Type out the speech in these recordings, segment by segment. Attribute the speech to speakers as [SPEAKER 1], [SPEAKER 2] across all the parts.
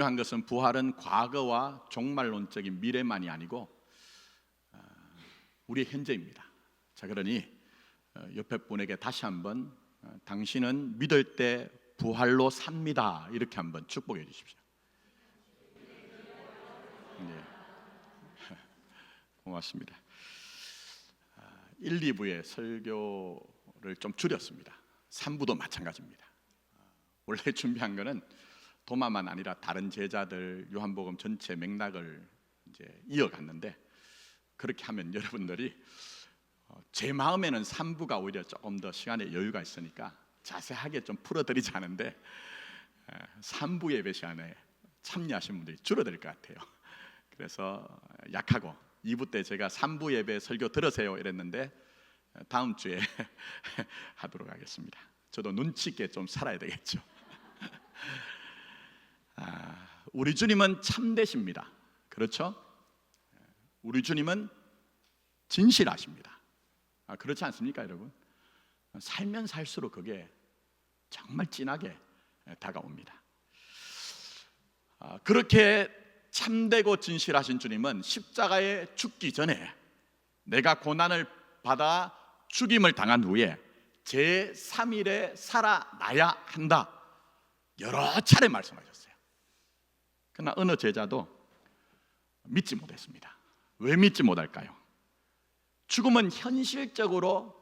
[SPEAKER 1] 중요한 것은 부활은 과거와 종말론적인 미래만이 아니고 우리의 현재입니다. 자, 그러니 옆에 분에게 다시 한번 당신은 믿을 때 부활로 삽니다, 이렇게 한번 축복해 주십시오. 네. 고맙습니다. 1, 2부의 설교를 좀 줄였습니다. 3부도 마찬가지입니다. 원래 준비한 거는 도마만 아니라 다른 제자들 요한복음 전체 맥락을 이제 이어갔는데, 그렇게 하면 여러분들이 제 마음에는 3부가 오히려 조금 더 시간에 여유가 있으니까 자세하게 좀 풀어드리지 않은데 3부 예배 시간에 참여하신 분들이 줄어들 것 같아요. 그래서 약하고 2부 때 제가 3부 예배 설교 들으세요 이랬는데 다음 주에 하도록 하겠습니다. 저도 눈치 있게 좀 살아야 되겠죠. 우리 주님은 참되십니다. 그렇죠? 우리 주님은 진실하십니다. 그렇지 않습니까, 여러분? 살면 살수록 그게 정말 진하게 다가옵니다. 그렇게 참되고 진실하신 주님은 십자가에 죽기 전에 내가 고난을 받아 죽임을 당한 후에 제3일에 살아나야 한다, 여러 차례 말씀하셨어요. 그러나 어느 제자도 믿지 못했습니다. 왜 믿지 못할까요? 죽음은 현실적으로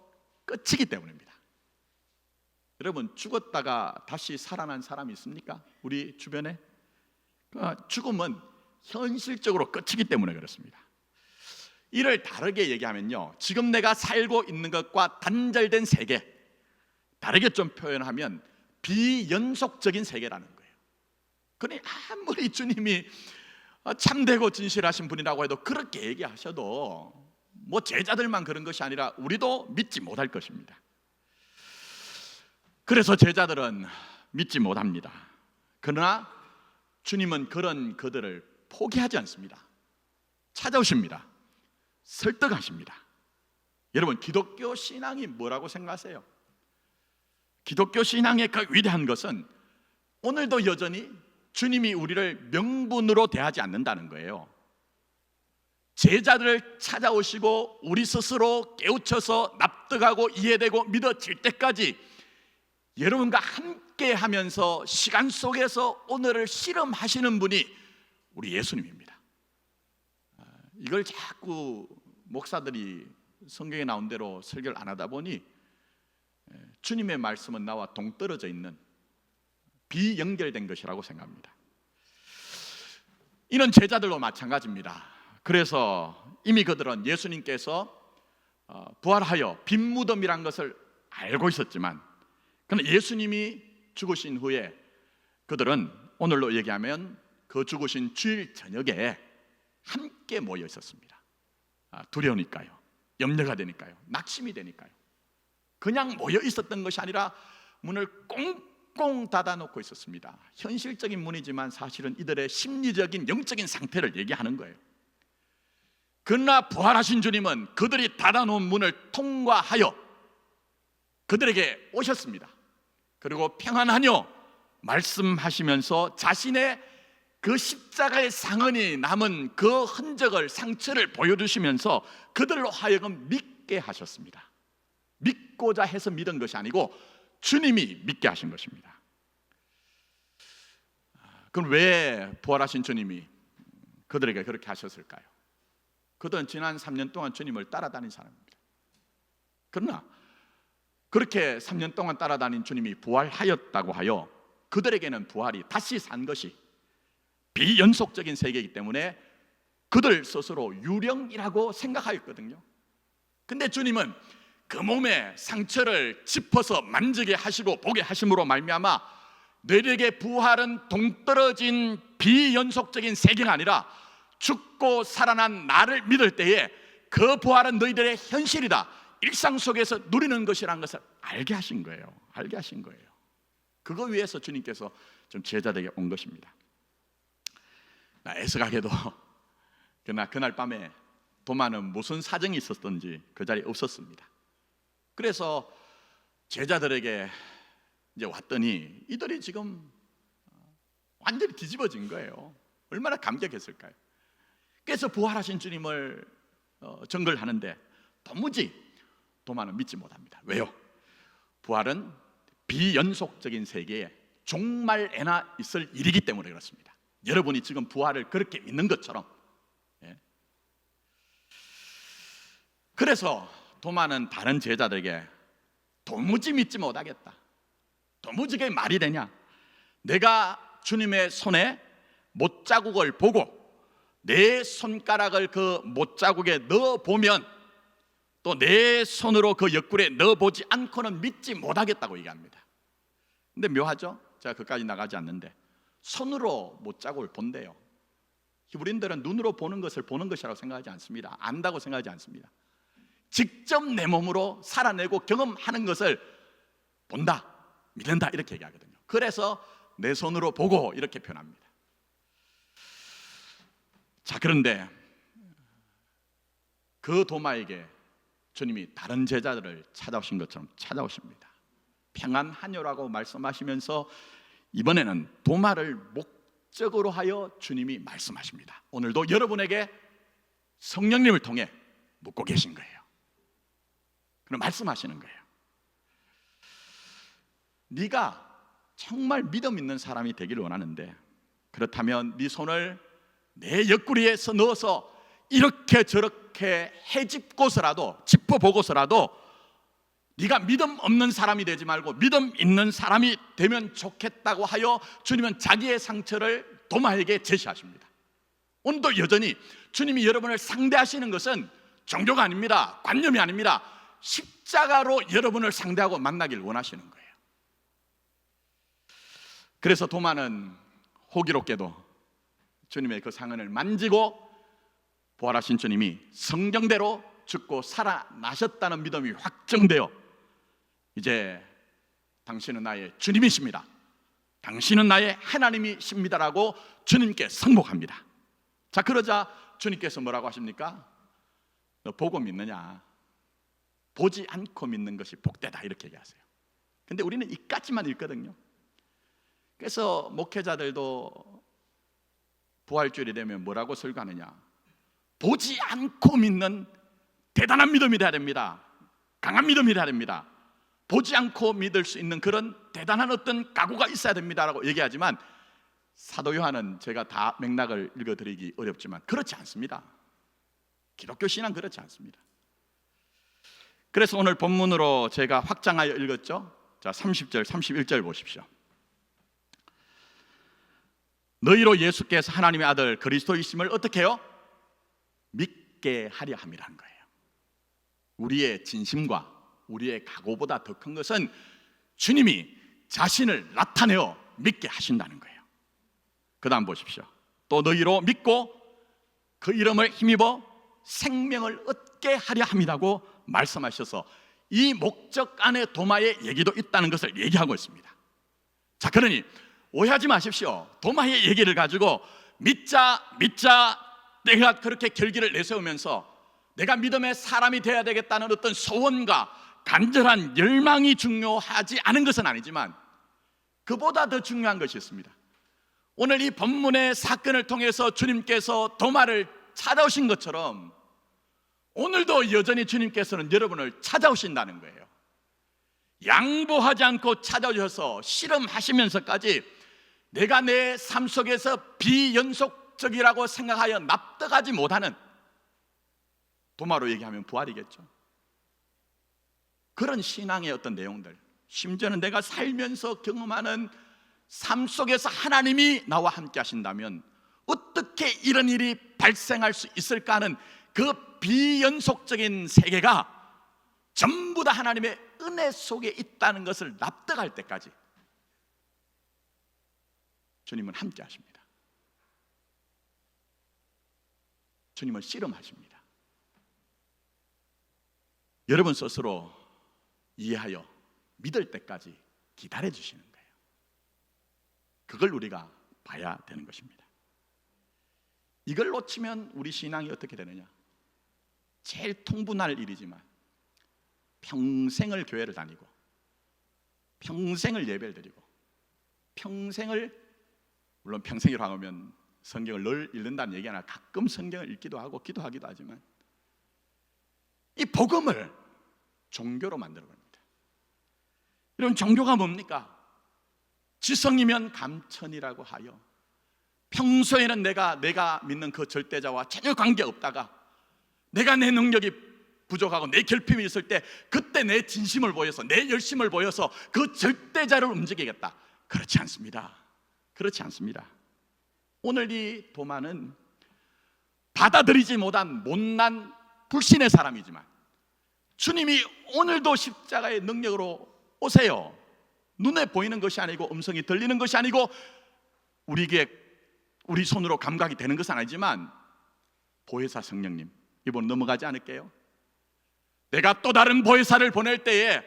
[SPEAKER 1] 끝이기 때문입니다. 여러분, 죽었다가 다시 살아난 사람이 있습니까? 우리 주변에? 죽음은 현실적으로 끝이기 때문에 그렇습니다. 이를 다르게 얘기하면요, 지금 내가 살고 있는 것과 단절된 세계, 다르게 좀 표현하면 비연속적인 세계라는 거예요. 그러니 아무리 주님이 참되고 진실하신 분이라고 해도 그렇게 얘기하셔도 뭐 제자들만 그런 것이 아니라 우리도 믿지 못할 것입니다. 그래서 제자들은 믿지 못합니다. 그러나 주님은 그런 그들을 포기하지 않습니다. 찾아오십니다. 설득하십니다. 여러분, 기독교 신앙이 뭐라고 생각하세요? 기독교 신앙의 그 위대한 것은 오늘도 여전히 주님이 우리를 명분으로 대하지 않는다는 거예요. 제자들을 찾아오시고 우리 스스로 깨우쳐서 납득하고 이해되고 믿어질 때까지 여러분과 함께 하면서 시간 속에서 오늘을 실험하시는 분이 우리 예수님입니다. 이걸 자꾸 목사들이 성경에 나온 대로 설교를 안 하다 보니 주님의 말씀은 나와 동떨어져 있는 비연결된 것이라고 생각합니다. 이는 제자들도 마찬가지입니다. 그래서 이미 그들은 예수님께서 부활하여 빈 무덤이란 것을 알고 있었지만, 그러나 예수님이 죽으신 후에 그들은 오늘로 얘기하면 그 죽으신 주일 저녁에 함께 모여 있었습니다. 두려우니까요, 염려가 되니까요, 낙심이 되니까요. 그냥 모여 있었던 것이 아니라 문을 꽁꽁 닫아놓고 있었습니다. 현실적인 문이지만 사실은 이들의 심리적인 영적인 상태를 얘기하는 거예요. 그러나 부활하신 주님은 그들이 닫아놓은 문을 통과하여 그들에게 오셨습니다. 그리고 평안하뇨 말씀하시면서 자신의 그 십자가의 상흔이 남은 그 흔적을, 상처를 보여주시면서 그들로 하여금 믿게 하셨습니다. 믿고자 해서 믿은 것이 아니고 주님이 믿게 하신 것입니다. 그럼 왜 부활하신 주님이 그들에게 그렇게 하셨을까요? 그들은 지난 3년 동안 주님을 따라다닌 사람입니다. 그러나 그렇게 3년 동안 따라다닌 주님이 부활하였다고 하여 그들에게는 부활이 다시 산 것이 비연속적인 세계이기 때문에 그들 스스로 유령이라고 생각하였거든요. 근데 주님은 그 몸의 상처를 짚어서 만지게 하시고 보게 하심으로 말미암아 너희에게 부활은 동떨어진 비연속적인 세계가 아니라 죽고 살아난 나를 믿을 때에 그 부활은 너희들의 현실이다, 일상 속에서 누리는 것이라는 것을 알게 하신 거예요. 알게 하신 거예요. 그거 위해서 주님께서 좀 제자들에게 온 것입니다. 애석하게도 그러나 그날 밤에 도마는 무슨 사정이 있었던지 그 자리에 없었습니다. 그래서 제자들에게 이제 왔더니 이들이 지금 완전히 뒤집어진 거예요. 얼마나 감격했을까요? 그래서 부활하신 주님을 정글하는데 도무지 도마는 믿지 못합니다. 왜요? 부활은 비연속적인 세계에 종말에나 있을 일이기 때문에 그렇습니다. 여러분이 지금 부활을 그렇게 믿는 것처럼. 그래서 도마는 다른 제자들에게 도무지 믿지 못하겠다. 도무지 그게 말이 되냐? 내가 주님의 손에 못자국을 보고 내 손가락을 그 못자국에 넣어보면 또 내 손으로 그 옆구리에 넣어보지 않고는 믿지 못하겠다고 얘기합니다. 근데 묘하죠? 제가 그까지 나가지 않는데 손으로 못자국을 본대요. 히브리인들은 눈으로 보는 것을 보는 것이라고 생각하지 않습니다. 안다고 생각하지 않습니다. 직접 내 몸으로 살아내고 경험하는 것을 본다, 믿는다 이렇게 얘기하거든요. 그래서 내 손으로 보고 이렇게 표현합니다. 자, 그런데 그 도마에게 주님이 다른 제자들을 찾아오신 것처럼 찾아오십니다. 평안하뇨라고 말씀하시면서 이번에는 도마를 목적으로 하여 주님이 말씀하십니다. 오늘도 여러분에게 성령님을 통해 묻고 계신 거예요. 그럼 말씀하시는 거예요. 네가 정말 믿음 있는 사람이 되기를 원하는데 그렇다면 네 손을 내 옆구리에서 넣어서 이렇게 저렇게 헤집고서라도 짚어보고서라도 네가 믿음 없는 사람이 되지 말고 믿음 있는 사람이 되면 좋겠다고 하여 주님은 자기의 상처를 도마에게 제시하십니다. 오늘도 여전히 주님이 여러분을 상대하시는 것은 종교가 아닙니다. 관념이 아닙니다. 십자가로 여러분을 상대하고 만나길 원하시는 거예요. 그래서 도마는 호기롭게도 주님의 그 상흔을 만지고 부활하신 주님이 성경대로 죽고 살아나셨다는 믿음이 확정되어 이제 당신은 나의 주님이십니다, 당신은 나의 하나님이십니다라고 주님께 승복합니다. 자, 그러자 주님께서 뭐라고 하십니까? 너 보고 믿느냐? 보지 않고 믿는 것이 복되다 이렇게 얘기하세요. 근데 우리는 이까지만 읽거든요. 그래서 목회자들도 부활주일이 되면 뭐라고 설교하느냐? 보지 않고 믿는 대단한 믿음이 돼야 됩니다. 강한 믿음이 돼야 됩니다. 보지 않고 믿을 수 있는 그런 대단한 어떤 각오가 있어야 됩니다라고 얘기하지만 사도 요한은 제가 다 맥락을 읽어드리기 어렵지만 그렇지 않습니다. 기독교 신앙 그렇지 않습니다. 그래서 오늘 본문으로 제가 확장하여 읽었죠. 자, 30절 31절 보십시오. 너희로 예수께서 하나님의 아들 그리스도이심을 어떻게 해요? 믿게 하려 함이라는 거예요. 우리의 진심과 우리의 각오보다 더 큰 것은 주님이 자신을 나타내어 믿게 하신다는 거예요. 그 다음 보십시오. 또 너희로 믿고 그 이름을 힘입어 생명을 얻게 하려 함이라고 말씀하셔서 이 목적 안에 도마의 얘기도 있다는 것을 얘기하고 있습니다. 자, 그러니 오해하지 마십시오. 도마의 얘기를 가지고 믿자 내가 그렇게 결기를 내세우면서 내가 믿음의 사람이 되어야 되겠다는 어떤 소원과 간절한 열망이 중요하지 않은 것은 아니지만 그보다 더 중요한 것이 있습니다. 오늘 이 본문의 사건을 통해서 주님께서 도마를 찾아오신 것처럼 오늘도 여전히 주님께서는 여러분을 찾아오신다는 거예요. 양보하지 않고 찾아오셔서 실험하시면서까지 내가 내 삶 속에서 비연속적이라고 생각하여 납득하지 못하는, 도마로 얘기하면 부활이겠죠. 그런 신앙의 어떤 내용들, 심지어는 내가 살면서 경험하는 삶 속에서 하나님이 나와 함께 하신다면 어떻게 이런 일이 발생할 수 있을까 하는 그 비연속적인 세계가 전부 다 하나님의 은혜 속에 있다는 것을 납득할 때까지 주님은 함께 하십니다. 주님은 씨름하십니다. 여러분 스스로 이해하여 믿을 때까지 기다려 주시는 거예요. 그걸 우리가 봐야 되는 것입니다. 이걸 놓치면 우리 신앙이 어떻게 되느냐? 제일 통분할 일이지만 평생을 교회를 다니고 평생을 예배를 드리고 평생을 물론 평생을 하면 성경을 늘 읽는다는 얘기 아니라 가끔 성경을 읽기도 하고 기도하기도 하지만 이 복음을 종교로 만들어버립니다. 여러분, 종교가 뭡니까? 지성이면 감천이라고 하여 평소에는 내가 믿는 그 절대자와 전혀 관계없다가 내가 내 능력이 부족하고 내 결핍이 있을 때 그때 내 진심을 보여서 내 열심을 보여서 그 절대자를 움직이겠다. 그렇지 않습니다. 그렇지 않습니다. 오늘 이 도마는 받아들이지 못한 못난 불신의 사람이지만 주님이 오늘도 십자가의 능력으로 오세요. 눈에 보이는 것이 아니고 음성이 들리는 것이 아니고 우리 손으로 감각이 되는 것은 아니지만 보혜사 성령님, 이번 넘어가지 않을게요. 내가 또 다른 보혜사를 보낼 때에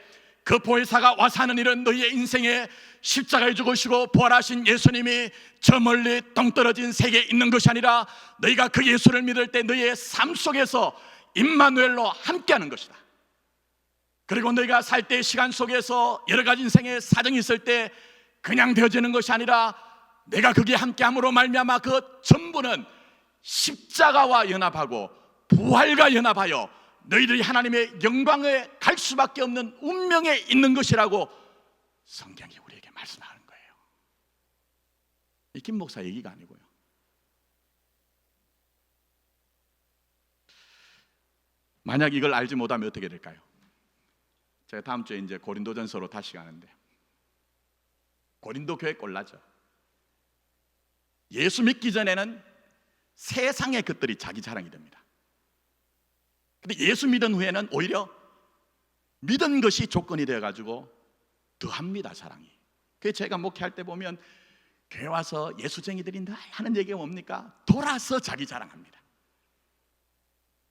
[SPEAKER 1] 그 보혜사가 와서 하는 일은 너희의 인생에 십자가에 죽으시고 부활하신 예수님이 저 멀리 동떨어진 세계에 있는 것이 아니라 너희가 그 예수를 믿을 때 너희의 삶 속에서 임마누엘로 함께하는 것이다. 그리고 너희가 살 때의 시간 속에서 여러 가지 인생의 사정이 있을 때 그냥 되어지는 것이 아니라 내가 거기에 함께함으로 말미암아 그 전부는 십자가와 연합하고 부활과 연합하여 너희들이 하나님의 영광에 갈 수밖에 없는 운명에 있는 것이라고 성경이 우리에게 말씀하는 거예요. 이 김 목사 얘기가 아니고요. 만약 이걸 알지 못하면 어떻게 될까요? 제가 다음 주에 이제 고린도전서로 다시 가는데 고린도 교회 꼴나죠. 예수 믿기 전에는 세상의 것들이 자기 자랑이 됩니다. 근데 예수 믿은 후에는 오히려 믿은 것이 조건이 되어가지고 더합니다, 자랑이. 그래서 제가 목회할 때 보면 교회 와서 예수쟁이들이 늘 하는 얘기가 뭡니까? 돌아서 자기 자랑합니다.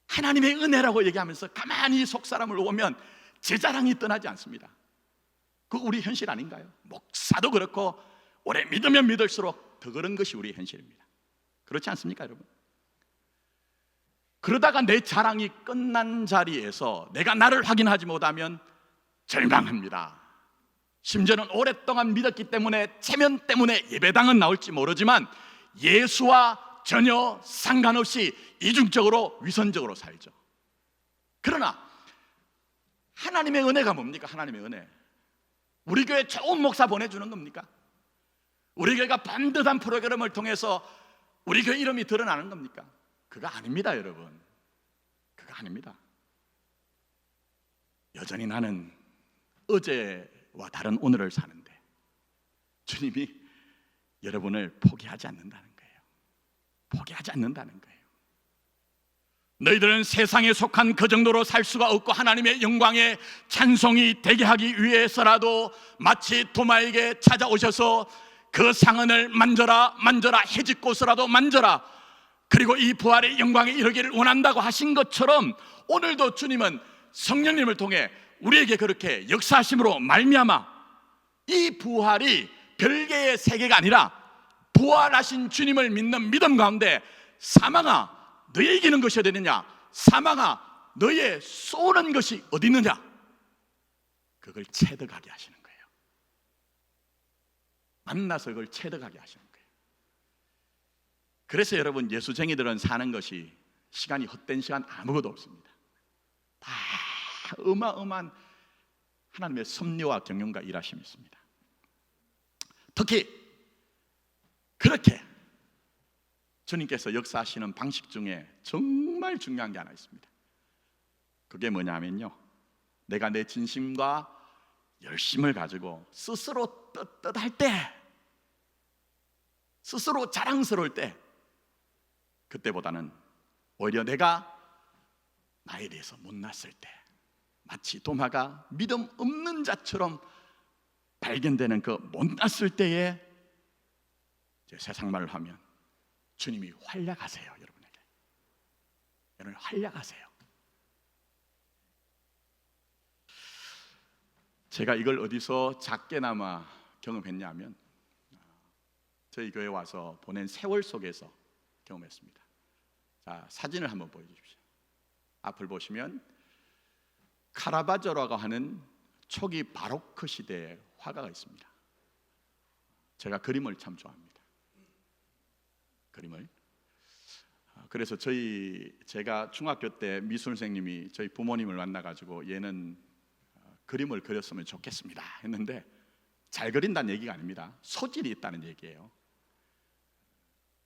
[SPEAKER 1] 하나님의 은혜라고 얘기하면서 가만히 속사람을 보면 제 자랑이 떠나지 않습니다. 그 우리 현실 아닌가요? 목사도 그렇고 오래 믿으면 믿을수록 더 그런 것이 우리 현실입니다. 그렇지 않습니까, 여러분? 그러다가 내 자랑이 끝난 자리에서 내가 나를 확인하지 못하면 절망합니다. 심지어는 오랫동안 믿었기 때문에 체면 때문에 예배당은 나올지 모르지만 예수와 전혀 상관없이 이중적으로 위선적으로 살죠. 그러나 하나님의 은혜가 뭡니까? 하나님의 은혜, 우리 교회 좋은 목사 보내주는 겁니까? 우리 교회가 반듯한 프로그램을 통해서 우리 교회 이름이 드러나는 겁니까? 그거 아닙니다, 여러분. 그거 아닙니다. 여전히 나는 어제와 다른 오늘을 사는데 주님이 여러분을 포기하지 않는다는 거예요. 포기하지 않는다는 거예요. 너희들은 세상에 속한 그 정도로 살 수가 없고 하나님의 영광에 찬송이 되게 하기 위해서라도 마치 도마에게 찾아오셔서 그 상흔을 만져라 해집고서라도 만져라, 그리고 이 부활의 영광에 이르기를 원한다고 하신 것처럼 오늘도 주님은 성령님을 통해 우리에게 그렇게 역사하심으로 말미암아 이 부활이 별개의 세계가 아니라 부활하신 주님을 믿는 믿음 가운데 사망아 너의 이기는 것이 어디 있느냐, 사망아 너의 쏘는 것이 어디 있느냐, 그걸 체득하게 하시는 거예요. 만나서 그걸 체득하게 하시는 거예요. 그래서 여러분, 예수쟁이들은 사는 것이 시간이 헛된 시간 아무것도 없습니다. 다 어마어마한 하나님의 섭리와 경영과 일하심이 있습니다. 특히 그렇게 주님께서 역사하시는 방식 중에 정말 중요한 게 하나 있습니다. 그게 뭐냐면요, 내가 내 진심과 열심을 가지고 스스로 떳떳할 때, 스스로 자랑스러울 때, 그때보다는 오히려 내가 나에 대해서 못났을 때, 마치 도마가 믿음 없는 자처럼 발견되는 그 못났을 때에 세상 말을 하면 주님이 활약하세요. 여러분에게. 여러분 활약하세요. 제가 이걸 어디서 작게나마 경험했냐면 저희 교회 와서 보낸 세월 속에서 경험했습니다. 자, 사진을 한번 보여주십시오. 앞을 보시면 카라바조라고 하는 초기 바로크 시대의 화가가 있습니다. 제가 그림을 참 좋아합니다. 그림을. 그래서 제가 중학교 때 미술 선생님이 저희 부모님을 만나가지고 얘는 그림을 그렸으면 좋겠습니다 했는데, 잘 그린다는 얘기가 아닙니다. 소질이 있다는 얘기예요.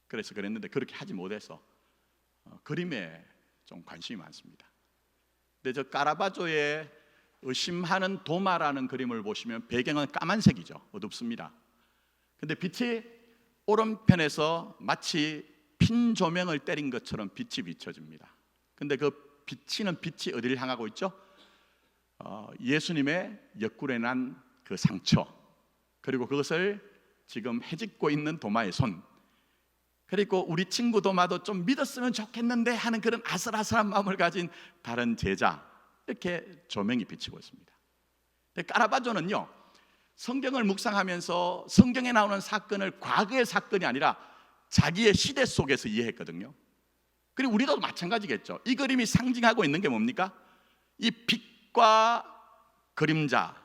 [SPEAKER 1] 그래서 그랬는데 그렇게 하지 못해서 그림에 좀 관심이 많습니다. 근데 저 카라바조의 의심하는 도마라는 그림을 보시면 배경은 까만색이죠. 어둡습니다. 근데 빛이 오른편에서 마치 핀 조명을 때린 것처럼 빛이 비춰집니다. 근데 그 비치는 빛이 어디를 향하고 있죠? 예수님의 옆구리에 난 그 상처, 그리고 그것을 지금 헤집고 있는 도마의 손, 그리고 우리 친구 도마도 좀 믿었으면 좋겠는데 하는 그런 아슬아슬한 마음을 가진 다른 제자, 이렇게 조명이 비치고 있습니다. 근데 카라바조는요, 성경을 묵상하면서 성경에 나오는 사건을 과거의 사건이 아니라 자기의 시대 속에서 이해했거든요. 그리고 우리도 마찬가지겠죠. 이 그림이 상징하고 있는 게 뭡니까? 이 빛과 그림자,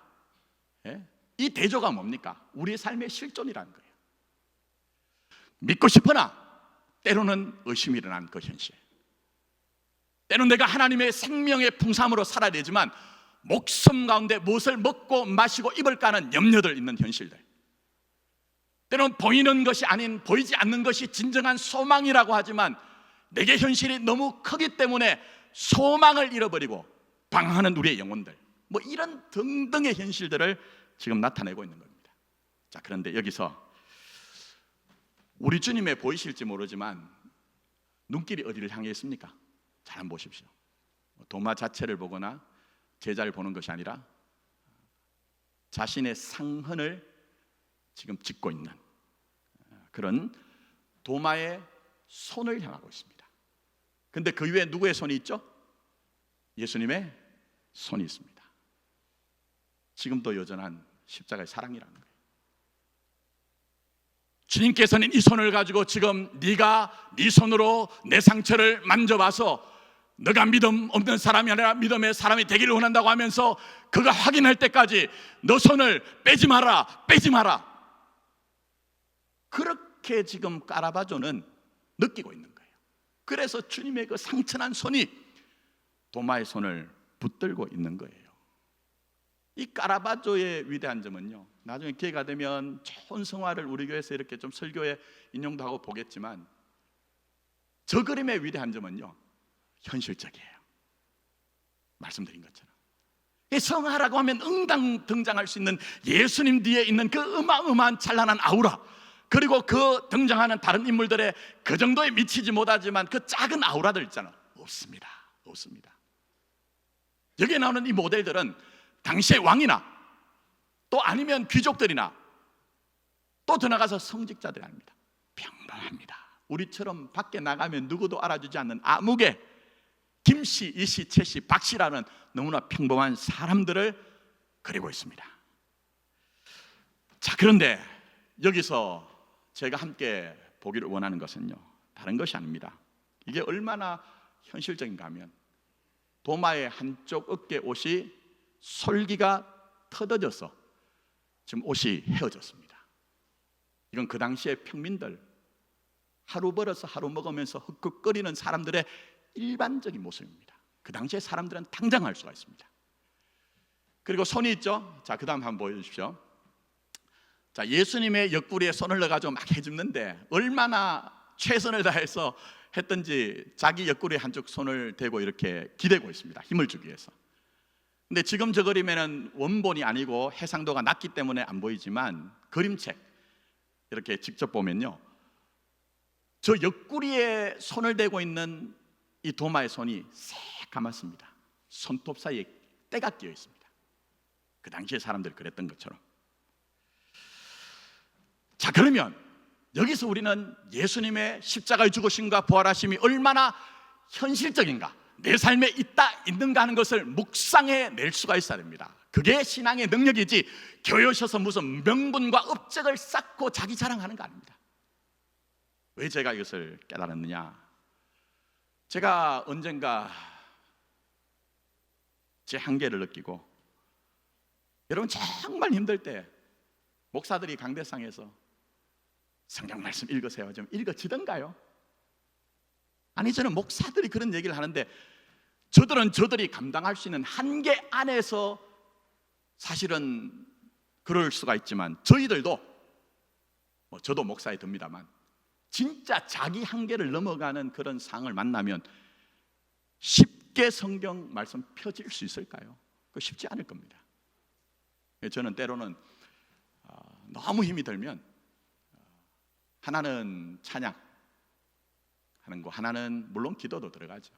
[SPEAKER 1] 이 대조가 뭡니까? 우리의 삶의 실존이라는 거예요. 믿고 싶으나 때로는 의심이 일어난 그 현실, 때로는 내가 하나님의 생명의 풍성함으로 살아야 되지만 목숨 가운데 무엇을 먹고 마시고 입을까 하는 염려들 있는 현실들, 때로는 보이는 것이 아닌 보이지 않는 것이 진정한 소망이라고 하지만 내게 현실이 너무 크기 때문에 소망을 잃어버리고 방황하는 우리의 영혼들, 뭐 이런 등등의 현실들을 지금 나타내고 있는 겁니다. 자, 그런데 여기서 우리 주님의 보이실지 모르지만 눈길이 어디를 향해 있습니까? 잘 한번 보십시오. 도마 자체를 보거나 제자를 보는 것이 아니라 자신의 상흔을 지금 짚고 있는 그런 도마의 손을 향하고 있습니다. 근데 그 위에 누구의 손이 있죠? 예수님의 손이 있습니다. 지금도 여전한 십자가의 사랑이라는 거예요. 주님께서는 이 손을 가지고 지금 네가 네 손으로 내 상처를 만져봐서 너가 믿음 없는 사람이 아니라 믿음의 사람이 되기를 원한다고 하면서 그가 확인할 때까지 너 손을 빼지 마라, 빼지 마라. 그렇게 지금 카라바조는 느끼고 있는 거예요. 그래서 주님의 그 상처난 손이 도마의 손을 붙들고 있는 거예요. 이 카라바조의 위대한 점은요, 나중에 기회가 되면 좋은 성화를 우리 교회에서 이렇게 좀 설교에 인용도 하고 보겠지만, 저 그림의 위대한 점은요, 현실적이에요. 말씀드린 것처럼 성화라고 하면 응당 등장할 수 있는 예수님 뒤에 있는 그 어마어마한 찬란한 아우라, 그리고 그 등장하는 다른 인물들의 그 정도에 미치지 못하지만 그 작은 아우라들 있잖아요. 없습니다. 없습니다. 여기에 나오는 이 모델들은 당시의 왕이나 또 아니면 귀족들이나 또 더 나가서 성직자들이 아닙니다. 평범합니다. 우리처럼 밖에 나가면 누구도 알아주지 않는 아무개, 김씨, 이씨, 최씨, 박씨라는 너무나 평범한 사람들을 그리고 있습니다. 자, 그런데 여기서 제가 함께 보기를 원하는 것은요, 다른 것이 아닙니다. 이게 얼마나 현실적인가 하면 도마의 한쪽 어깨 옷이 솔기가 터져서 지금 옷이 헤어졌습니다. 이건 그 당시의 평민들, 하루 벌어서 하루 먹으면서 흑흑거리는 사람들의 일반적인 모습입니다. 그 당시의 사람들은 당장 알 수가 있습니다. 그리고 손이 있죠. 자, 그 다음 한번 보여주십시오. 자, 예수님의 옆구리에 손을 넣어가지고 막 해줍는데 얼마나 최선을 다해서 했든지 자기 옆구리에 한쪽 손을 대고 이렇게 기대고 있습니다. 힘을 주기 위해서. 근데 지금 저 그림에는 원본이 아니고 해상도가 낮기 때문에 안 보이지만 그림책 이렇게 직접 보면요, 저 옆구리에 손을 대고 있는 이 도마의 손이 새까맣습니다. 손톱 사이에 때가 끼어 있습니다. 그 당시에 사람들이 그랬던 것처럼. 자, 그러면 여기서 우리는 예수님의 십자가의 죽으심과 부활하심이 얼마나 현실적인가, 내 삶에 있는가 하는 것을 묵상해 낼 수가 있어야 됩니다. 그게 신앙의 능력이지 교회 오셔서 무슨 명분과 업적을 쌓고 자기 자랑하는 거 아닙니다. 왜 제가 이것을 깨달았느냐, 제가 언젠가 제 한계를 느끼고, 여러분 정말 힘들 때 목사들이 강대상에서 성경 말씀 읽으세요. 좀 읽어지던가요? 아니, 저는 목사들이 그런 얘기를 하는데 저들이 감당할 수 있는 한계 안에서 사실은 그럴 수가 있지만, 저희들도 저도 목사에 듭니다만 진짜 자기 한계를 넘어가는 그런 상황을 만나면 쉽게 성경 말씀 펴질 수 있을까요? 그거 쉽지 않을 겁니다. 저는 때로는 너무 힘이 들면 하나는 찬양하는 거, 하나는 물론 기도도 들어가죠.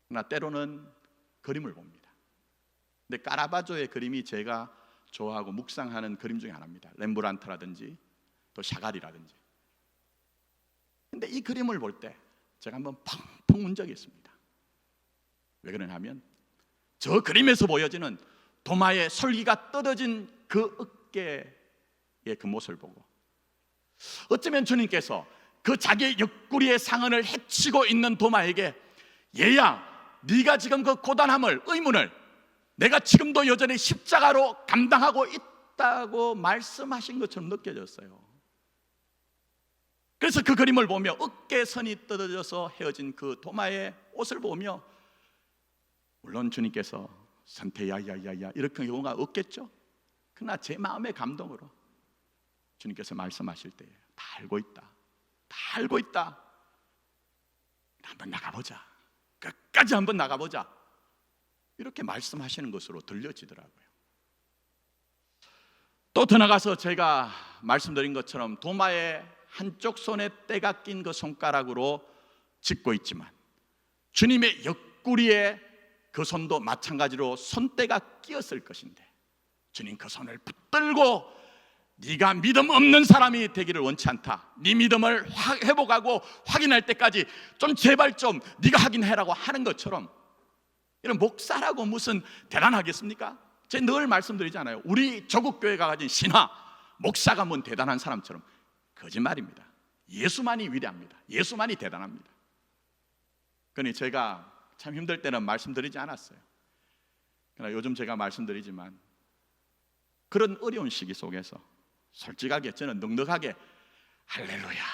[SPEAKER 1] 그러나 때로는 그림을 봅니다. 근데 카라바조의 그림이 제가 좋아하고 묵상하는 그림 중에 하나입니다. 렘브란트라든지 또 샤갈이라든지. 근데 이 그림을 볼 때 제가 한번 펑펑 운 적이 있습니다. 왜 그러냐 하면 저 그림에서 보여지는 도마의 솔기가 떨어진 그 어깨의 그 모습을 보고, 어쩌면 주님께서 그 자기의 옆구리의 상흔을 헤치고 있는 도마에게, 얘야, 네가 지금 그 고단함을, 의문을 내가 지금도 여전히 십자가로 감당하고 있다고 말씀하신 것처럼 느껴졌어요. 그래서 그 그림을 보며 어깨선이 떨어져서 헤어진 그 도마의 옷을 보며, 물론 주님께서 선태야야야야 이렇게 경우가 없겠죠. 그러나 제 마음의 감동으로 주님께서 말씀하실 때 다 알고 있다, 다 알고 있다, 한번 나가보자, 끝까지 한번 나가보자, 이렇게 말씀하시는 것으로 들려지더라고요. 또 더 나가서 제가 말씀드린 것처럼 도마의 한쪽 손에 때가 낀 그 손가락으로 짚고 있지만 주님의 옆구리에 그 손도 마찬가지로 손때가 끼었을 것인데, 주님 그 손을 붙들고 네가 믿음 없는 사람이 되기를 원치 않다, 네 믿음을 회복하고 확인할 때까지 좀 제발 좀 네가 확인해라고 하는 것처럼, 이런 목사라고 무슨 대단하겠습니까? 제가 늘 말씀드리잖아요. 우리 조국교회가 가진 신화, 목사가 뭔 대단한 사람처럼. 거짓말입니다. 예수만이 위대합니다. 예수만이 대단합니다. 그러니 제가 참 힘들 때는 말씀드리지 않았어요. 그러나 요즘 제가 말씀드리지만 그런 어려운 시기 속에서 솔직하게 저는 넉넉하게 할렐루야,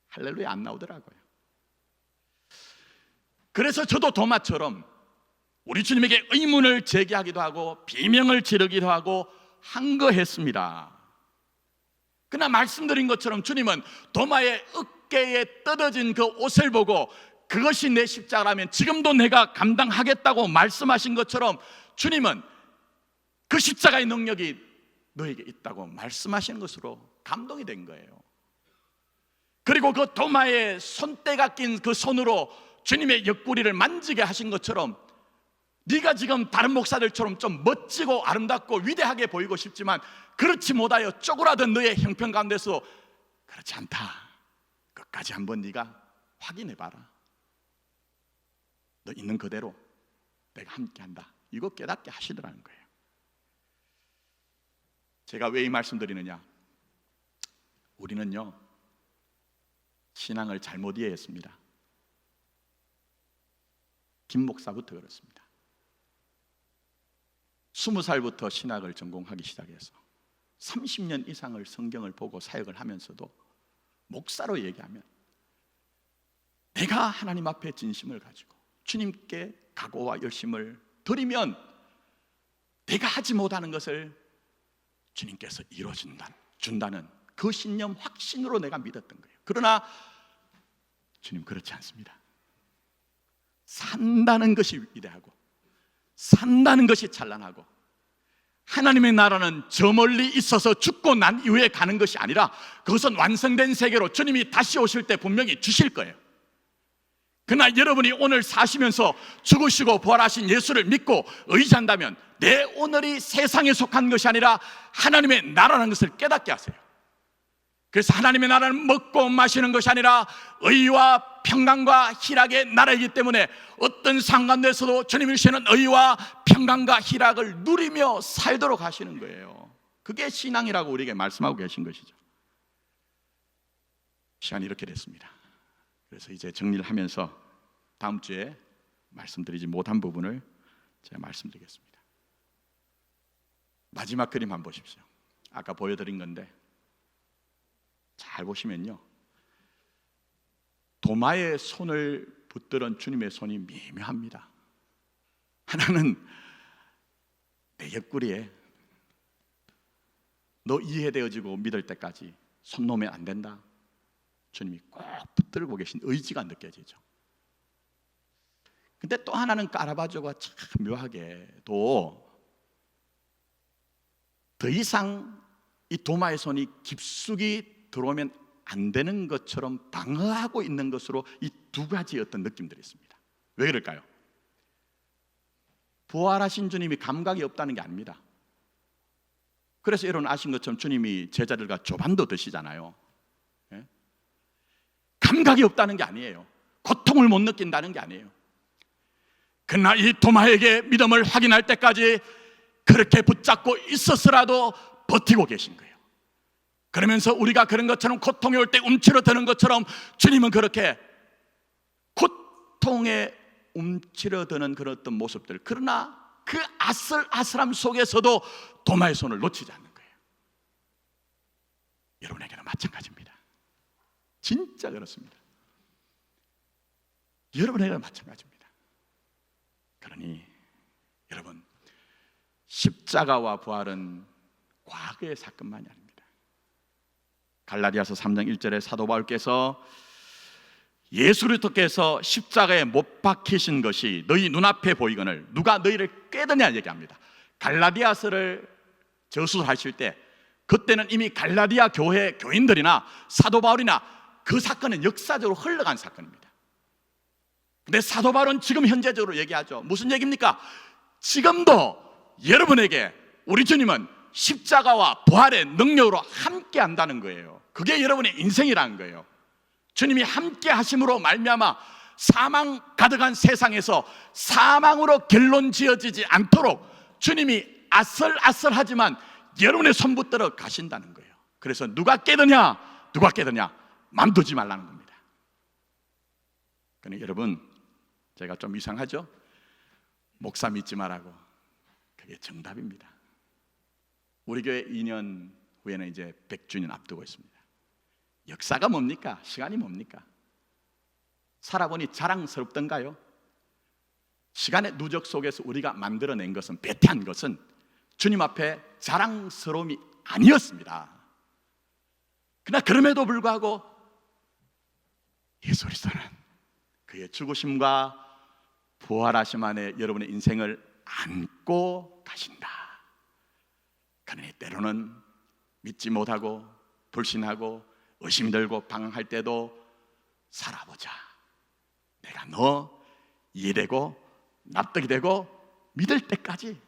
[SPEAKER 1] 할렐루야 안 나오더라고요. 그래서 저도 도마처럼 우리 주님에게 의문을 제기하기도 하고 비명을 지르기도 하고 한거했습니다. 그러나 말씀드린 것처럼 주님은 도마의 어깨에 떨어진 그 옷을 보고 그것이 내 십자가라면 지금도 내가 감당하겠다고 말씀하신 것처럼 주님은 그 십자가의 능력이 너에게 있다고 말씀하시는 것으로 감동이 된 거예요. 그리고 그 도마의 손때가 낀 그 손으로 주님의 옆구리를 만지게 하신 것처럼, 네가 지금 다른 목사들처럼 좀 멋지고 아름답고 위대하게 보이고 싶지만 그렇지 못하여 쪼그라든 너의 형편 가운데서 그렇지 않다, 끝까지 한번 네가 확인해봐라, 너 있는 그대로 내가 함께한다, 이거 깨닫게 하시더라는 거예요. 제가 왜 이 말씀 드리느냐, 우리는요 신앙을 잘못 이해했습니다. 김 목사부터 그렇습니다. 20살부터 신학을 전공하기 시작해서 30년 이상을 성경을 보고 사역을 하면서도 목사로 얘기하면 내가 하나님 앞에 진심을 가지고 주님께 각오와 열심을 드리면 내가 하지 못하는 것을 주님께서 이루어준다는 그 신념, 확신으로 내가 믿었던 거예요. 그러나 주님 그렇지 않습니다. 산다는 것이 위대하고 산다는 것이 찬란하고, 하나님의 나라는 저 멀리 있어서 죽고 난 이후에 가는 것이 아니라 그것은 완성된 세계로 주님이 다시 오실 때 분명히 주실 거예요. 그러나 여러분이 오늘 사시면서 죽으시고 부활하신 예수를 믿고 의지한다면 내 오늘이 세상에 속한 것이 아니라 하나님의 나라라는 것을 깨닫게 하세요. 그래서 하나님의 나라는 먹고 마시는 것이 아니라 의와 평강과 희락의 나라이기 때문에 어떤 상관에서도 주님이 주시는 의와 평강과 희락을 누리며 살도록 하시는 거예요. 그게 신앙이라고 우리에게 말씀하고 계신 것이죠. 시간이 이렇게 됐습니다. 그래서 이제 정리를 하면서 다음 주에 말씀드리지 못한 부분을 제가 말씀드리겠습니다. 마지막 그림 한번 보십시오. 아까 보여드린 건데 잘 보시면요, 도마에 손을 붙들은 주님의 손이 미묘합니다. 하나는 내 옆구리에 너 이해되어지고 믿을 때까지 손 놓으면 안 된다. 주님이 꼭 붙들고 계신 의지가 느껴지죠. 근데 또 하나는 까라바조가 참 묘하게도 더 이상 이 도마의 손이 깊숙이 들어오면 안 되는 것처럼 방어하고 있는 것으로 이 두 가지의 어떤 느낌들이 있습니다. 왜 그럴까요? 부활하신 주님이 감각이 없다는 게 아닙니다. 그래서 여러분 아신 것처럼 주님이 제자들과 조반도 드시잖아요. 예? 감각이 없다는 게 아니에요. 고통을 못 느낀다는 게 아니에요. 그러나 이 도마에게 믿음을 확인할 때까지 그렇게 붙잡고 있었으라도 버티고 계신 거예요. 그러면서 우리가 그런 것처럼 고통이 올 때 움츠러드는 것처럼 주님은 그렇게 고통에 움츠러드는 그런 어떤 모습들, 그러나 그 아슬아슬함 속에서도 도마의 손을 놓치지 않는 거예요. 여러분에게는 마찬가지입니다. 진짜 그렇습니다. 여러분에게는 마찬가지입니다. 그러니 여러분, 십자가와 부활은 과거의 사건만이 아닙니다. 갈라디아서 3장 1절에 사도 바울께서 예수 그리스도께서 십자가에 못 박히신 것이 너희 눈앞에 보이거늘 누가 너희를 꾀드냐 얘기합니다. 갈라디아서를 저술하실 때 그때는 이미 갈라디아 교회 교인들이나 사도 바울이나 그 사건은 역사적으로 흘러간 사건입니다. 근데 사도 바울은 지금 현재적으로 얘기하죠. 무슨 얘기입니까? 지금도 여러분에게 우리 주님은 십자가와 부활의 능력으로 함께 한다는 거예요. 그게 여러분의 인생이라는 거예요. 주님이 함께 하심으로 말미암아 사망 가득한 세상에서 사망으로 결론 지어지지 않도록 주님이 아슬아슬하지만 여러분의 손 붙들어 가신다는 거예요. 그래서 누가 깨드냐 맘 두지 말라는 겁니다. 그러니까 여러분, 제가 좀 이상하죠? 목사 믿지 말라고. 그게 정답입니다. 우리 교회 2년 후에는 이제 100주년 앞두고 있습니다. 역사가 뭡니까? 시간이 뭡니까? 살아보니 자랑스럽던가요? 시간의 누적 속에서 우리가 만들어낸 것은, 배태한 것은 주님 앞에 자랑스러움이 아니었습니다. 그러나 그럼에도 불구하고 예수 그리스도는 그의 죽으심과 부활하심 안에 여러분의 인생을 안고 가신다. 그러니 때로는 믿지 못하고 불신하고 의심이 들고 방황할 때도 살아보자. 내가 너 이해되고 납득이 되고 믿을 때까지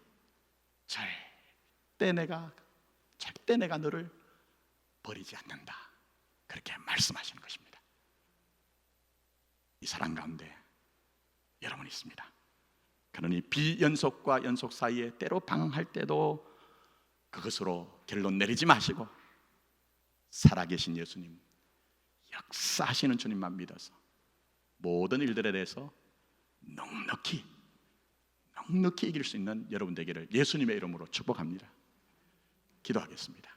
[SPEAKER 1] 절대 내가 너를 버리지 않는다. 그렇게 말씀하시는 것입니다. 이 사랑 가운데 여러분이 있습니다. 그러니 비연속과 연속 사이에 때로 방황할 때도 그것으로 결론 내리지 마시고 살아계신 예수님, 역사하시는 주님만 믿어서 모든 일들에 대해서 넉넉히 이길 수 있는 여러분 되기를 예수님의 이름으로 축복합니다. 기도하겠습니다.